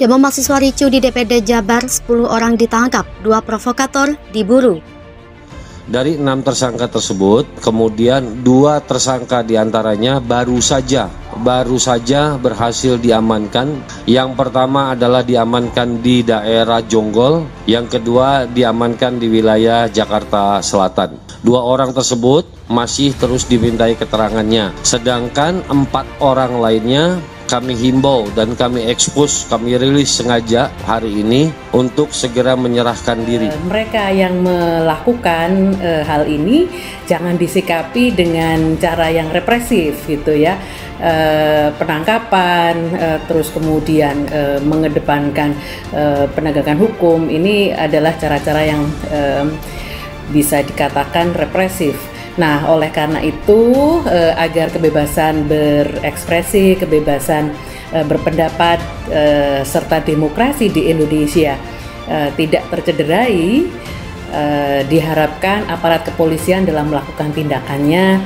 Demo mahasiswa ricuh di DPD Jabar, 10 orang ditangkap, 2 provokator diburu. Dari 6 tersangka tersebut, kemudian 2 tersangka diantaranya baru saja berhasil diamankan. Yang pertama adalah diamankan di daerah Jonggol, yang kedua diamankan di wilayah Jakarta Selatan. 2 orang tersebut masih terus dimintai keterangannya, sedangkan 4 orang lainnya kami himbau dan kami ekspos, kami rilis sengaja hari ini untuk segera menyerahkan diri. Mereka yang melakukan hal ini jangan disikapi dengan cara yang represif gitu ya, penangkapan, terus kemudian mengedepankan penegakan hukum. Ini adalah cara-cara yang bisa dikatakan represif. Nah, oleh karena itu, agar kebebasan berekspresi, kebebasan berpendapat, serta demokrasi di Indonesia tidak tercederai, diharapkan aparat kepolisian dalam melakukan tindakannya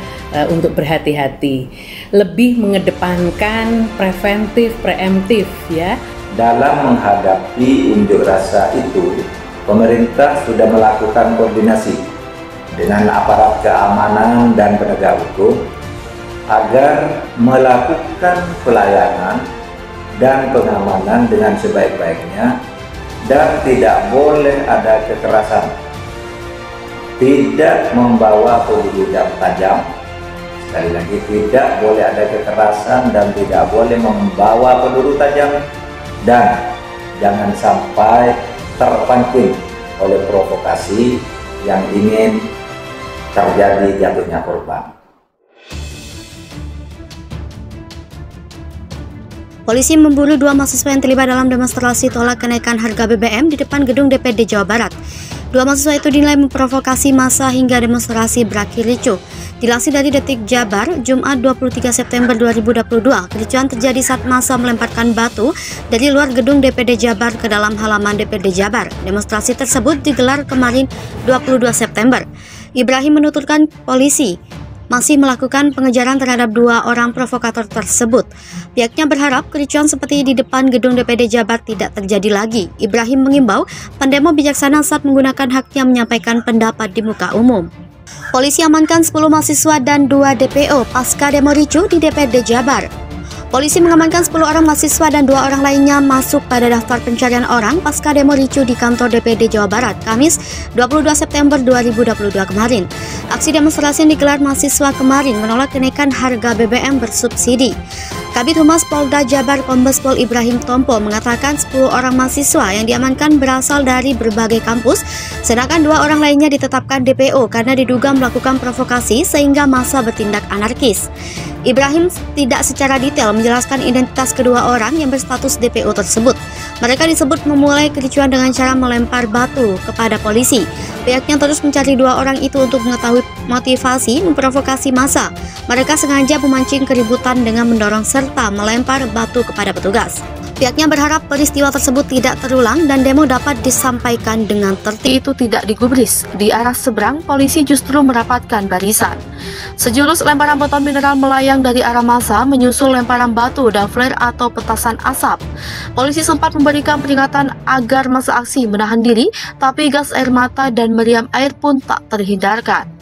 untuk berhati-hati, lebih mengedepankan preventif, preemptif ya. Dalam menghadapi unjuk rasa itu, pemerintah sudah melakukan koordinasi dengan aparat keamanan dan penegak hukum agar melakukan pelayanan dan pengamanan dengan sebaik-baiknya, dan tidak boleh ada kekerasan, tidak membawa peluru tajam. Sekali lagi, tidak boleh ada kekerasan dan tidak boleh membawa peluru tajam, dan jangan sampai terpancing oleh provokasi yang ingin terjadi jatuhnya korban. Polisi memburu 2 mahasiswa yang terlibat dalam demonstrasi tolak kenaikan harga BBM di depan gedung DPD Jawa Barat. 2 mahasiswa itu dinilai memprovokasi massa hingga demonstrasi berakhir ricuh. Dilansir dari Detik Jabar, Jumat 23 September 2022, kericuhan terjadi saat massa melemparkan batu dari luar gedung DPD Jabar ke dalam halaman DPD Jabar. Demonstrasi tersebut digelar kemarin 22 September. Ibrahim menuturkan polisi masih melakukan pengejaran terhadap 2 orang provokator tersebut. Pihaknya berharap kericuhan seperti di depan gedung DPD Jabar tidak terjadi lagi. Ibrahim mengimbau pendemo bijaksana saat menggunakan haknya menyampaikan pendapat di muka umum. Polisi amankan 10 mahasiswa dan 2 DPO pasca demo ricuh di DPD Jabar. Polisi mengamankan 10 orang mahasiswa dan 2 orang lainnya masuk pada daftar pencarian orang pasca demo ricuh di kantor DPD Jawa Barat, Kamis 22 September 2022 kemarin. Aksi demonstrasi yang digelar mahasiswa kemarin menolak kenaikan harga BBM bersubsidi. Kabid Humas Polda Jabar Kombes Pol Ibrahim Tompo mengatakan 10 orang mahasiswa yang diamankan berasal dari berbagai kampus, sedangkan 2 orang lainnya ditetapkan DPO karena diduga melakukan provokasi sehingga massa bertindak anarkis. Ibrahim tidak secara detail menjelaskan identitas kedua orang yang berstatus DPO tersebut. Mereka disebut memulai kericuhan dengan cara melempar batu kepada polisi. Pihaknya terus mencari 2 orang itu untuk mengetahui motivasi memprovokasi massa. Mereka sengaja memancing keributan dengan mendorong serta melempar batu kepada petugas. Pihaknya berharap peristiwa tersebut tidak terulang dan demo dapat disampaikan dengan tertib. Itu tidak digubris. Di arah seberang, polisi justru merapatkan barisan. Sejurus lemparan botol mineral melayang dari arah massa menyusul lemparan batu dan flare atau petasan asap. Polisi sempat memberikan peringatan agar massa aksi menahan diri, tapi gas air mata dan meriam air pun tak terhindarkan.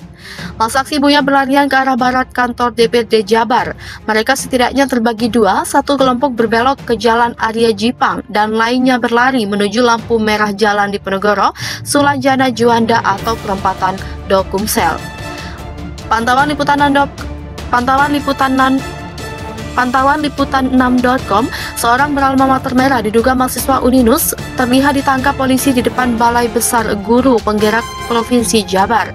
Masa aksi buaya berlarian ke arah barat kantor DPD Jabar. Mereka setidaknya terbagi 2, satu kelompok berbelok ke Jalan Arya Jipang dan lainnya berlari menuju lampu merah Jalan Diponegoro, Sulanjana Juanda atau perempatan Dokumsel. Pantauan liputan6.com, seorang beralma mater merah diduga mahasiswa Uninus terlihat ditangkap polisi di depan Balai Besar Guru Penggerak Provinsi Jabar.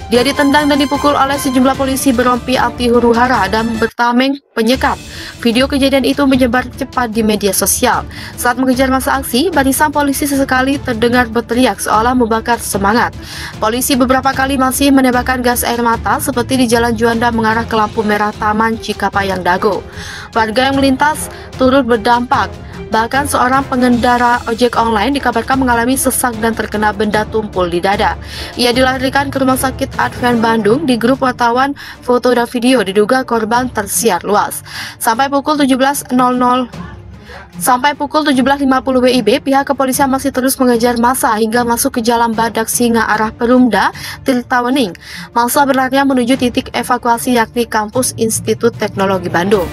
Dia ditendang dan dipukul oleh sejumlah polisi berompi anti huru-hara dan bertameng penyekat. Video kejadian itu menyebar cepat di media sosial. Saat mengejar massa aksi, barisan polisi sesekali terdengar berteriak seolah membakar semangat. Polisi beberapa kali masih menembakkan gas air mata seperti di Jalan Juanda mengarah ke lampu merah Taman Cikapayang Dago. Warga yang melintas turut berdampak. Bahkan seorang pengendara ojek online dikabarkan mengalami sesak dan terkena benda tumpul di dada. Ia dilarikan ke Rumah Sakit Advent Bandung. Di grup wartawan foto dan video diduga korban tersiar luas. Sampai pukul 17.00 Sampai pukul 17.50 WIB, pihak kepolisian masih terus mengejar massa hingga masuk ke Jalan Badak Singa arah Perumda, Tirtawening. Massa berlarian menuju titik evakuasi yakni kampus Institut Teknologi Bandung.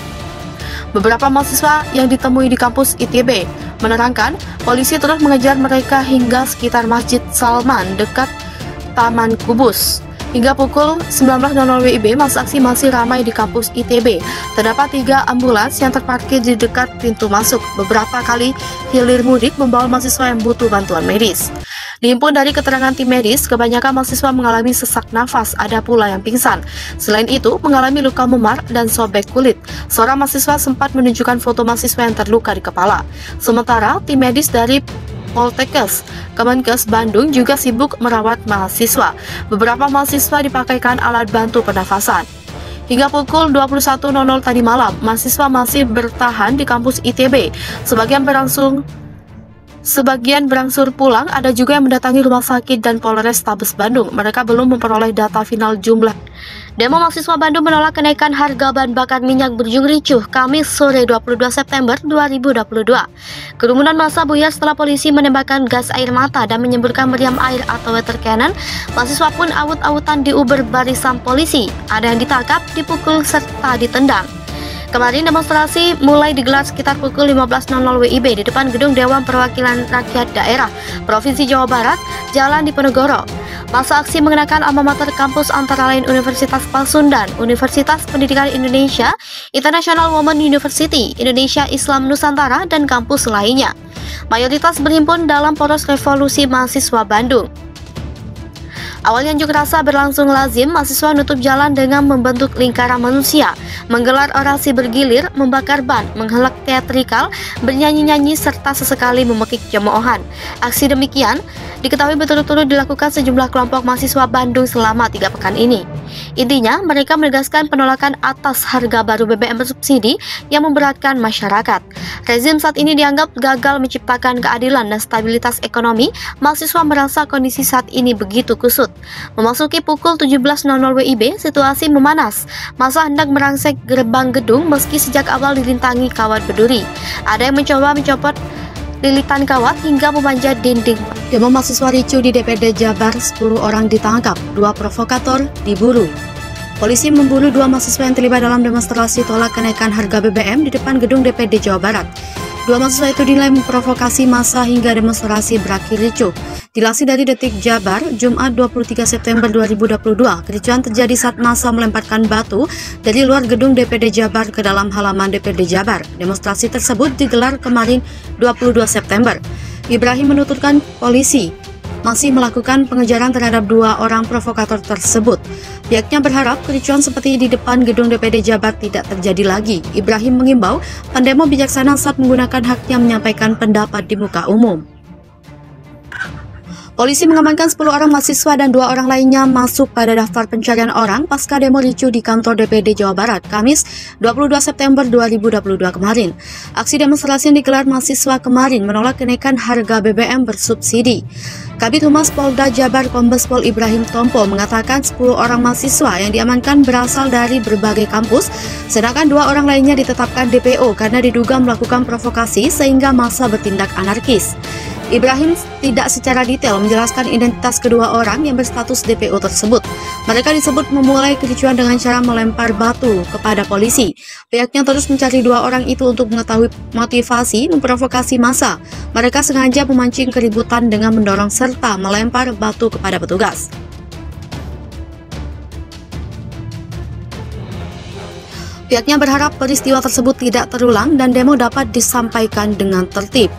Beberapa mahasiswa yang ditemui di kampus ITB menerangkan polisi terus mengejar mereka hingga sekitar Masjid Salman dekat Taman Kubus. Hingga pukul 19.00 WIB, masa aksi masih ramai di kampus ITB. Terdapat 3 ambulans yang terparkir di dekat pintu masuk. Beberapa kali hilir mudik membawa mahasiswa yang butuh bantuan medis. Dihimpun dari keterangan tim medis, kebanyakan mahasiswa mengalami sesak nafas, ada pula yang pingsan. Selain itu, mengalami luka memar dan sobek kulit. Seorang mahasiswa sempat menunjukkan foto mahasiswa yang terluka di kepala. Sementara, tim medis dari Poltekkes, Kemenkes Bandung juga sibuk merawat mahasiswa. Beberapa mahasiswa dipakaikan alat bantu pernafasan. Hingga pukul 21.00 tadi malam, mahasiswa masih bertahan di kampus ITB. Sebagian berangsur pulang, ada juga yang mendatangi rumah sakit dan Polrestabes Bandung. Mereka belum memperoleh data final jumlah. Demo mahasiswa Bandung menolak kenaikan harga bahan bakar minyak berujung ricuh Kamis sore 22 September 2022. Kerumunan massa buyar setelah polisi menembakkan gas air mata dan menyemburkan meriam air atau water cannon. Mahasiswa pun awut-awutan diuber barisan polisi. Ada yang ditangkap, dipukul, serta ditendang. Kemarin demonstrasi mulai digelar sekitar pukul 15.00 WIB di depan Gedung Dewan Perwakilan Rakyat Daerah Provinsi Jawa Barat, Jalan Diponegoro. Masa aksi mengenakan alma mater kampus antara lain Universitas Pasundan, Universitas Pendidikan Indonesia, International Women University, Indonesia Islam Nusantara, dan kampus lainnya. Mayoritas berhimpun dalam Poros Revolusi Mahasiswa Bandung. Awalnya unjuk rasa berlangsung lazim, mahasiswa nutup jalan dengan membentuk lingkaran manusia, menggelar orasi bergilir, membakar ban, menghelak teatrikal, bernyanyi-nyanyi, serta sesekali memekik cemoohan. Aksi demikian diketahui berturut-turut dilakukan sejumlah kelompok mahasiswa Bandung selama 3 pekan ini. Intinya, mereka menegaskan penolakan atas harga baru BBM bersubsidi yang memberatkan masyarakat. Rezim saat ini dianggap gagal menciptakan keadilan dan stabilitas ekonomi. Mahasiswa merasa kondisi saat ini begitu kusut. Memasuki pukul 17.00 WIB, situasi memanas. Massa hendak merangsek gerbang gedung meski sejak awal dirintangi kawat berduri. Ada yang mencoba mencopot lilitan kawat hingga memanjat dinding. Demo mahasiswa ricuh di DPD Jabar, 10 orang ditangkap, 2 provokator diburu. Polisi memburu 2 mahasiswa yang terlibat dalam demonstrasi tolak kenaikan harga BBM di depan gedung DPD Jawa Barat. 2 mahasiswa itu dinilai memprovokasi massa hingga demonstrasi berakhir ricuh. Dilansir dari Detik Jabar, Jumat 23 September 2022, kericuhan terjadi saat massa melemparkan batu dari luar gedung DPD Jabar ke dalam halaman DPD Jabar. Demonstrasi tersebut digelar kemarin 22 September. Ibrahim menuturkan polisi masih melakukan pengejaran terhadap 2 orang provokator tersebut. Pihaknya berharap kericuhan seperti di depan gedung DPD Jabar tidak terjadi lagi. Ibrahim mengimbau pendemo bijaksana saat menggunakan haknya menyampaikan pendapat di muka umum. Polisi mengamankan 10 orang mahasiswa dan 2 orang lainnya masuk pada daftar pencarian orang pasca demo ricuh di kantor DPD Jawa Barat, Kamis 22 September 2022 kemarin. Aksi demonstrasi yang digelar mahasiswa kemarin menolak kenaikan harga BBM bersubsidi. Kabid Humas Polda Jabar Kombes Pol Ibrahim Tompo mengatakan 10 orang mahasiswa yang diamankan berasal dari berbagai kampus, sedangkan 2 orang lainnya ditetapkan DPO karena diduga melakukan provokasi sehingga massa bertindak anarkis. Ibrahim tidak secara detail menjelaskan identitas kedua orang yang berstatus DPO tersebut. Mereka disebut memulai kericuhan dengan cara melempar batu kepada polisi. Pihaknya terus mencari 2 orang itu untuk mengetahui motivasi memprovokasi massa. Mereka sengaja memancing keributan dengan mendorong serta melempar batu kepada petugas. Pihaknya berharap peristiwa tersebut tidak terulang dan demo dapat disampaikan dengan tertib.